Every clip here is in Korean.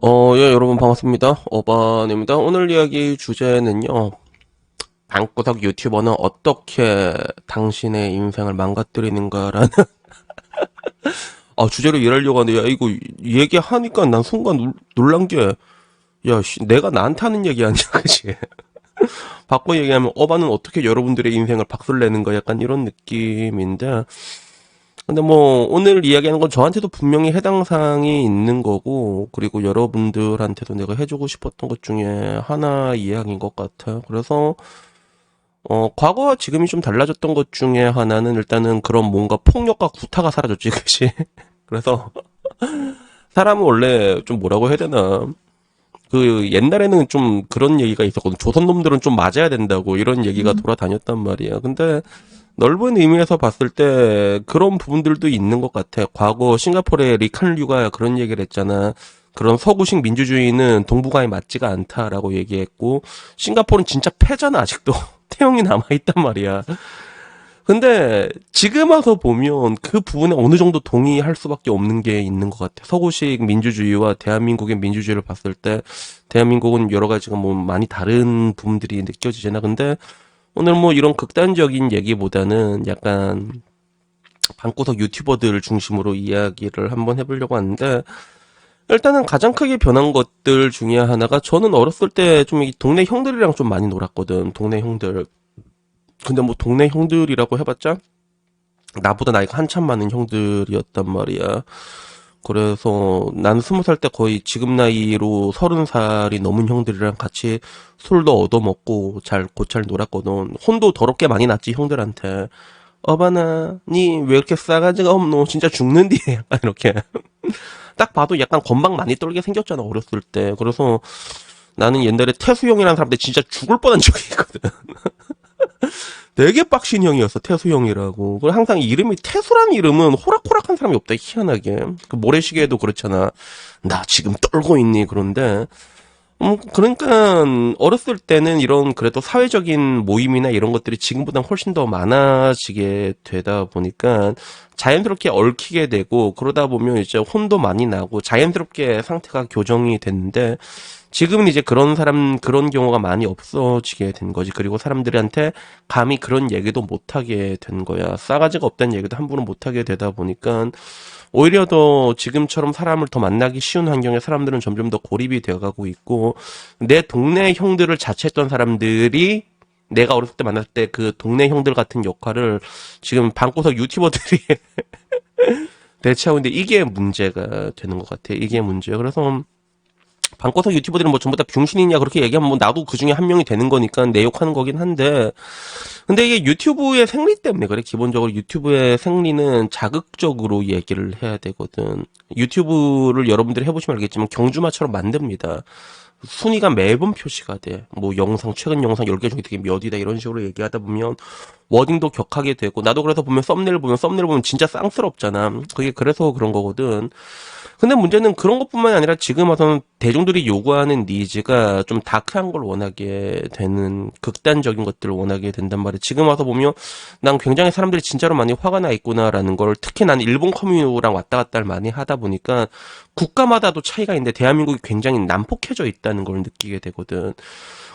예, 여러분 반갑습니다. 어반입니다. 오늘 이야기 주제는요. 방구석 유튜버는 어떻게 당신의 인생을 망가뜨리는가라는 주제로 일하려고 하는데, 야, 이거 얘기하니까 난 순간 놀란 게, 야, 내가 나한테 하는 얘기 아니야, 그치? 바꿔 얘기하면 어반은 어떻게 여러분들의 인생을 박살내는가 약간 이런 느낌인데, 근데 뭐 오늘 이야기하는 건 저한테도 분명히 해당 사항이 있는 거고, 그리고 여러분들한테도 내가 해주고 싶었던 것 중에 하나 이야기인 것 같아요. 그래서 과거와 지금이 좀 달라졌던 것 중에 하나는 일단은 그런 뭔가 폭력과 구타가 사라졌지, 그치? 그래서 사람은 원래 좀 뭐라고 해야 되나, 그 옛날에는 좀 그런 얘기가 있었거든. 조선 놈들은 좀 맞아야 된다고 이런 얘기가 돌아다녔단 말이야. 근데 넓은 의미에서 봤을 때 그런 부분들도 있는 것 같아. 과거 싱가포르의 리칸류가 그런 얘기를 했잖아. 그런 서구식 민주주의는 동북아에 맞지가 않다라고 얘기했고, 싱가포르는 진짜 패잖아, 아직도. 태형이 남아있단 말이야. 근데 지금 와서 보면 그 부분에 어느 정도 동의할 수밖에 없는 게 있는 것 같아. 서구식 민주주의와 대한민국의 민주주의를 봤을 때 대한민국은 여러 가지가 뭐 많이 다른 부분들이 느껴지잖아. 근데 오늘 뭐 이런 극단적인 얘기보다는 약간 방구석 유튜버들 중심으로 이야기를 한번 해보려고 하는데, 일단은 가장 크게 변한 것들 중에 하나가, 저는 어렸을 때 좀 동네 형들이랑 좀 많이 놀았거든. 동네 형들. 근데 뭐 동네 형들이라고 해봤자 나보다 나이가 한참 많은 형들이었단 말이야. 그래서 난 20살 때 거의 지금 나이로 30살이 넘은 형들이랑 같이 술도 얻어먹고 곧잘 놀았거든. 혼도 더럽게 많이 났지, 형들한테. 어바나, 니 왜 이렇게 싸가지가 없노? 진짜 죽는디? 약간 이렇게. 딱 봐도 약간 건방 많이 떨게 생겼잖아, 어렸을 때. 그래서 나는 옛날에 태수 형이라는 사람한테 진짜 죽을 뻔한 적이 있거든. 되게 빡신 형이었어, 태수 형이라고. 그리고 항상 이름이, 태수라는 이름은 호락호락한 사람이 없다, 희한하게. 그 모래시계에도 그렇잖아. 나 지금 떨고 있니? 그런데, 그러니까, 어렸을 때는 이런, 그래도 사회적인 모임이나 이런 것들이 지금보다 훨씬 더 많아지게 되다 보니까, 자연스럽게 얽히게 되고, 그러다 보면 이제 혼도 많이 나고, 자연스럽게 상태가 교정이 됐는데, 지금은 이제 그런 경우가 많이 없어지게 된 거지. 그리고 사람들한테 감히 그런 얘기도 못하게 된 거야. 싸가지가 없다는 얘기도 함부로 못하게 되다 보니까, 오히려 더 지금처럼 사람을 더 만나기 쉬운 환경에 사람들은 점점 더 고립이 되어가고 있고, 내 동네 형들을 자처했던 사람들이 내가 어렸을 때 만났을 때 그 동네 형들 같은 역할을 지금 방구석 유튜버들이 대체하고 있는데, 이게 문제가 되는 것 같아. 이게 문제야. 그래서 방구석 유튜버들은 뭐 전부 다 병신이냐 그렇게 얘기하면 뭐 나도 그 중에 한 명이 되는 거니까 내 욕하는 거긴 한데, 근데 이게 유튜브의 생리 때문에 그래. 기본적으로 유튜브의 생리는 자극적으로 얘기를 해야 되거든. 유튜브를 여러분들이 해보시면 알겠지만 경주마처럼 만듭니다. 순위가 매번 표시가 돼. 뭐 영상, 최근 영상 10개 중에 되게 몇 위다 이런 식으로 얘기하다 보면 워딩도 격하게 되고, 나도 그래서 보면 썸네일 보면 진짜 쌍스럽잖아. 그게 그래서 그런 거거든. 근데 문제는 그런 것뿐만이 아니라 지금 와서는 대중들이 요구하는 니즈가 좀 다크한 걸 원하게 되는, 극단적인 것들을 원하게 된단 말이야. 지금 와서 보면 난 굉장히 사람들이 진짜로 많이 화가 나 있구나라는 걸, 특히 난 일본 커뮤니랑 왔다 갔다를 많이 하다 보니까 국가마다도 차이가 있는데 대한민국이 굉장히 난폭해져 있다는 걸 느끼게 되거든.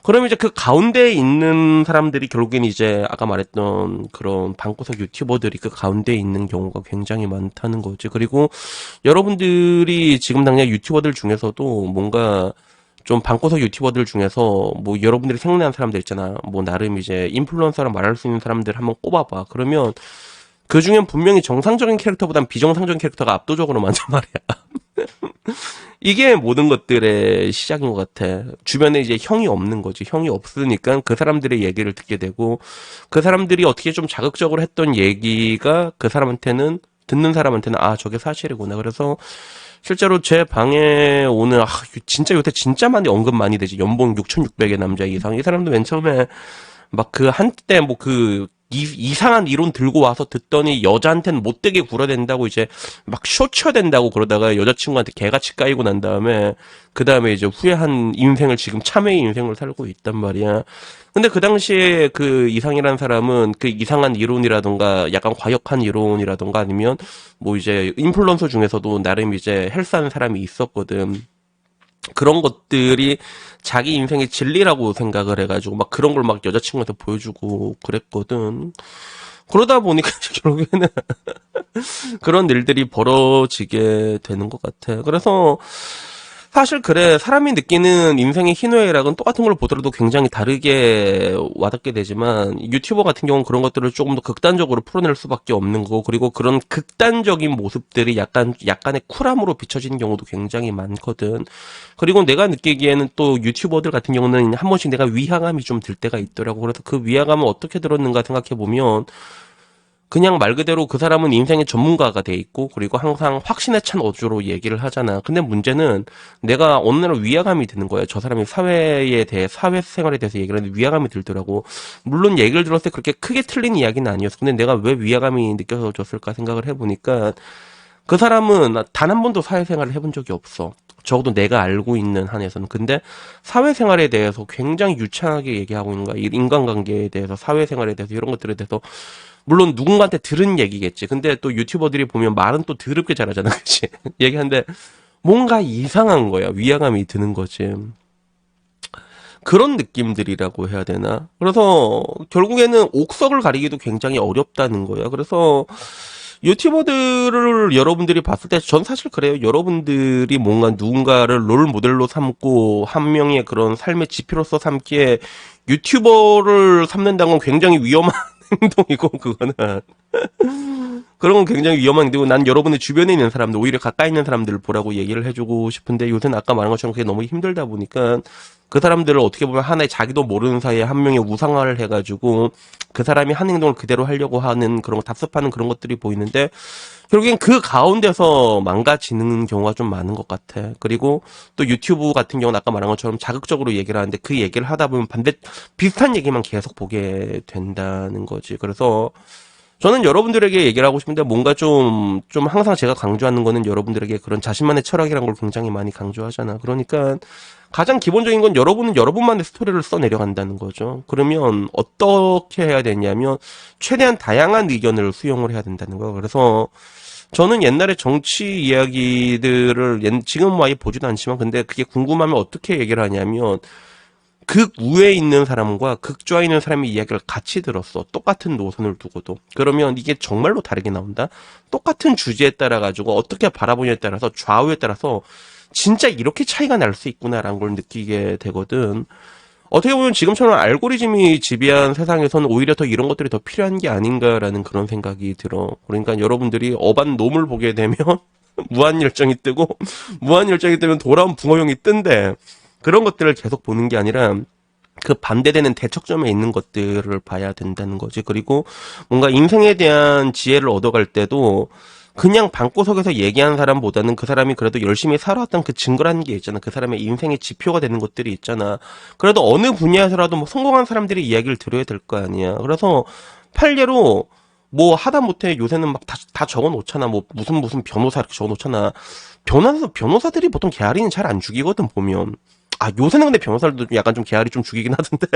그러면 이제 그 가운데에 있는 사람들이 결국엔 이제 아까 말했던 그런 방구석 유튜버들이 그 가운데에 있는 경우가 굉장히 많다는 거지. 그리고 여러분들이 지금 당장 유튜버들 중에서도 뭔가 좀 방구석 유튜버들 중에서 뭐 여러분들이 생각나는 사람들 있잖아. 뭐 나름 이제 인플루언서라 말할 수 있는 사람들 한번 꼽아봐. 그러면 그 중엔 분명히 정상적인 캐릭터보단 비정상적인 캐릭터가 압도적으로 많단 말이야. 이게 모든 것들의 시작인 것 같아. 주변에 이제 형이 없는 거지. 형이 없으니까 그 사람들의 얘기를 듣게 되고, 그 사람들이 어떻게 좀 자극적으로 했던 얘기가 그 사람한테는, 듣는 사람한테는 아, 저게 사실이구나. 그래서 실제로 제 방에 오는, 진짜 요새 진짜 많이 언급 많이 되지. 연봉 6,600의 남자 이상. 이 사람도 맨 처음에 막 그 한때 뭐 그 이상한 이론 들고 와서 듣더니 여자한테는 못되게 굴어댄다고 이제 막 쇼쳐댄다고 그러다가 여자친구한테 개같이 까이고 난 다음에 그 다음에 이제 후회한 인생을, 지금 참회의 인생을 살고 있단 말이야. 근데 그 당시에 그 이상이라는 사람은 그 이상한 이론이라던가 약간 과격한 이론이라던가 아니면 뭐 이제 인플루언서 중에서도 나름 이제 헬스하는 사람이 있었거든. 그런 것들이 자기 인생의 진리라고 생각을 해가지고 막 그런 걸 막 여자친구한테 보여주고 그랬거든. 그러다 보니까 결국에는 그런 일들이 벌어지게 되는 것 같아. 그래서 사실 그래, 사람이 느끼는 인생의 희노애락은 똑같은 걸 보더라도 굉장히 다르게 와닿게 되지만 유튜버 같은 경우는 그런 것들을 조금 더 극단적으로 풀어낼 수밖에 없는 거고, 그리고 그런 극단적인 모습들이 약간의 쿨함으로 비춰지는 경우도 굉장히 많거든. 그리고 내가 느끼기에는 또 유튜버들 같은 경우는 한 번씩 내가 위화감이 좀 들 때가 있더라고. 그래서 그 위화감을 어떻게 들었는가 생각해보면 그냥 말 그대로 그 사람은 인생의 전문가가 돼 있고, 그리고 항상 확신에 찬 어조로 얘기를 하잖아. 근데 문제는 내가 어느 날 위화감이 드는 거야. 저 사람이 사회생활에 대해서 얘기를 하는데 위화감이 들더라고. 물론 얘기를 들었을 때 그렇게 크게 틀린 이야기는 아니었어. 근데 내가 왜 위화감이 느껴졌을까 생각을 해보니까 그 사람은 단 한 번도 사회생활을 해본 적이 없어. 적어도 내가 알고 있는 한에서는. 근데 사회생활에 대해서 굉장히 유창하게 얘기하고 있는 거야. 이 인간관계에 대해서, 사회생활에 대해서, 이런 것들에 대해서. 물론 누군가한테 들은 얘기겠지. 근데 또 유튜버들이 보면 말은 또 더럽게 잘하잖아. 그치? 얘기하는데 뭔가 이상한 거야. 위화감이 드는 거지. 그런 느낌들이라고 해야 되나? 그래서 결국에는 옥석을 가리기도 굉장히 어렵다는 거야. 그래서 유튜버들을 여러분들이 봤을 때, 전 사실 그래요. 여러분들이 뭔가 누군가를 롤 모델로 삼고 한 명의 그런 삶의 지표로서 삼기에 유튜버를 삼는다는 건 굉장히 위험한 행동이고, 그거는. 그런 건 굉장히 위험한 행동이고, 난 여러분의 주변에 있는 사람들, 오히려 가까이 있는 사람들을 보라고 얘기를 해주고 싶은데, 요새는 아까 말한 것처럼 그게 너무 힘들다 보니까, 그 사람들을 어떻게 보면 하나의 자기도 모르는 사이에 한 명의 우상화를 해가지고, 그 사람이 한 행동을 그대로 하려고 하는 그런 거, 답습하는 그런 것들이 보이는데, 결국엔 그 가운데서 망가지는 경우가 좀 많은 것 같아. 그리고 또 유튜브 같은 경우는 아까 말한 것처럼 자극적으로 얘기를 하는데, 그 얘기를 하다 보면 비슷한 얘기만 계속 보게 된다는 거지. 그래서 저는 여러분들에게 얘기를 하고 싶은데, 뭔가 좀 항상 제가 강조하는 거는 여러분들에게 그런 자신만의 철학이라는 걸 굉장히 많이 강조하잖아. 그러니까 가장 기본적인 건 여러분은 여러분만의 스토리를 써 내려간다는 거죠. 그러면 어떻게 해야 되냐면 최대한 다양한 의견을 수용을 해야 된다는 거예요. 그래서 저는 옛날에 정치 이야기들을 지금은 아예 보지도 않지만, 근데 그게 궁금하면 어떻게 얘기를 하냐면 극 우에 있는 사람과 극좌에 있는 사람의 이야기를 같이 들었어. 똑같은 노선을 두고도. 그러면 이게 정말로 다르게 나온다? 똑같은 주제에 따라 가지고 어떻게 바라보냐에 따라서, 좌우에 따라서 진짜 이렇게 차이가 날 수 있구나라는 걸 느끼게 되거든. 어떻게 보면 지금처럼 알고리즘이 지배한 세상에서는 오히려 더 이런 것들이 더 필요한 게 아닌가라는 그런 생각이 들어. 그러니까 여러분들이 어반 놈을 보게 되면 무한열정이 뜨고, 무한열정이 뜨면 돌아온 붕어용이 뜬대. 그런 것들을 계속 보는 게 아니라 그 반대되는 대척점에 있는 것들을 봐야 된다는 거지. 그리고 뭔가 인생에 대한 지혜를 얻어갈 때도 그냥 방구석에서 얘기하는 사람보다는 그 사람이 그래도 열심히 살아왔던 그 증거라는 게 있잖아. 그 사람의 인생의 지표가 되는 것들이 있잖아. 그래도 어느 분야에서라도 뭐 성공한 사람들의 이야기를 들어야 될 거 아니야. 그래서 판례로 뭐 하다 못해 요새는 막 다 적어 놓잖아. 뭐 무슨 변호사 이렇게 적어 놓잖아. 변호사들이 보통 개아리는 잘 안 죽이거든, 보면. 아, 요새는 근데 변호사들도 약간 좀 개아리 좀 죽이긴 하던데.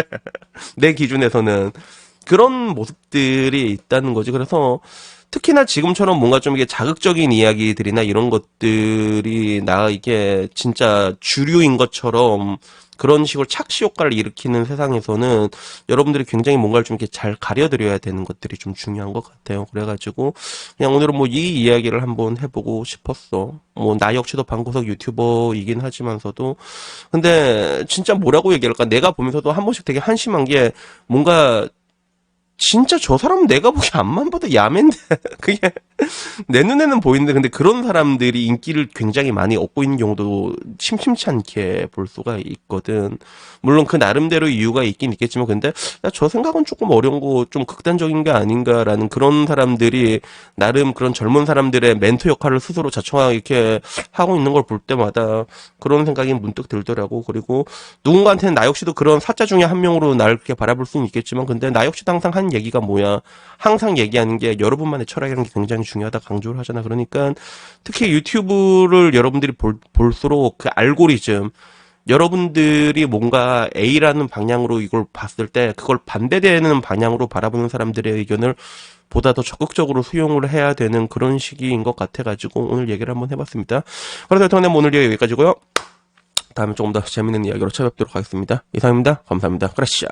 내 기준에서는. 그런 모습들이 있다는 거지. 그래서 특히나 지금처럼 뭔가 좀 이게 자극적인 이야기들이나 이런 것들이 이게 진짜 주류인 것처럼 그런 식으로 착시 효과를 일으키는 세상에서는 여러분들이 굉장히 뭔가를 좀 이렇게 잘 가려드려야 되는 것들이 좀 중요한 것 같아요. 그래가지고 그냥 오늘은 뭐 이 이야기를 한번 해보고 싶었어. 뭐 나 역시도 방구석 유튜버이긴 하지만서도, 근데 진짜 뭐라고 얘기할까? 내가 보면서도 한 번씩 되게 한심한 게, 뭔가 진짜 저 사람은 내가 보기 앞만 봐도 야맨데 그게 내 눈에는 보이는데, 근데 그런 사람들이 인기를 굉장히 많이 얻고 있는 경우도 심심치 않게 볼 수가 있거든. 물론 그 나름대로 이유가 있긴 있겠지만, 근데 저 생각은 조금 어려운 거, 좀 극단적인 게 아닌가라는, 그런 사람들이 나름 그런 젊은 사람들의 멘토 역할을 스스로 자청하게 이렇게 하고 있는 걸 볼 때마다 그런 생각이 문득 들더라고. 그리고 누군가한테는 나 역시도 그런 사자 중에 한 명으로 날 그렇게 바라볼 수는 있겠지만, 근데 나 역시도 항상 하는 얘기가 뭐야? 항상 얘기하는 게 여러분만의 철학이라는 게 굉장히 중요하다 강조를 하잖아. 그러니까 특히 유튜브를 여러분들이 볼수록 그 알고리즘, 여러분들이 뭔가 A라는 방향으로 이걸 봤을 때 그걸 반대되는 방향으로 바라보는 사람들의 의견을 보다 더 적극적으로 수용을 해야 되는 그런 시기인 것 같아가지고 오늘 얘기를 한번 해봤습니다. 그래서 일단 오늘 여기까지고요. 다음에 조금 더 재밌는 이야기로 찾아뵙도록 하겠습니다. 이상입니다. 감사합니다. 그라시아.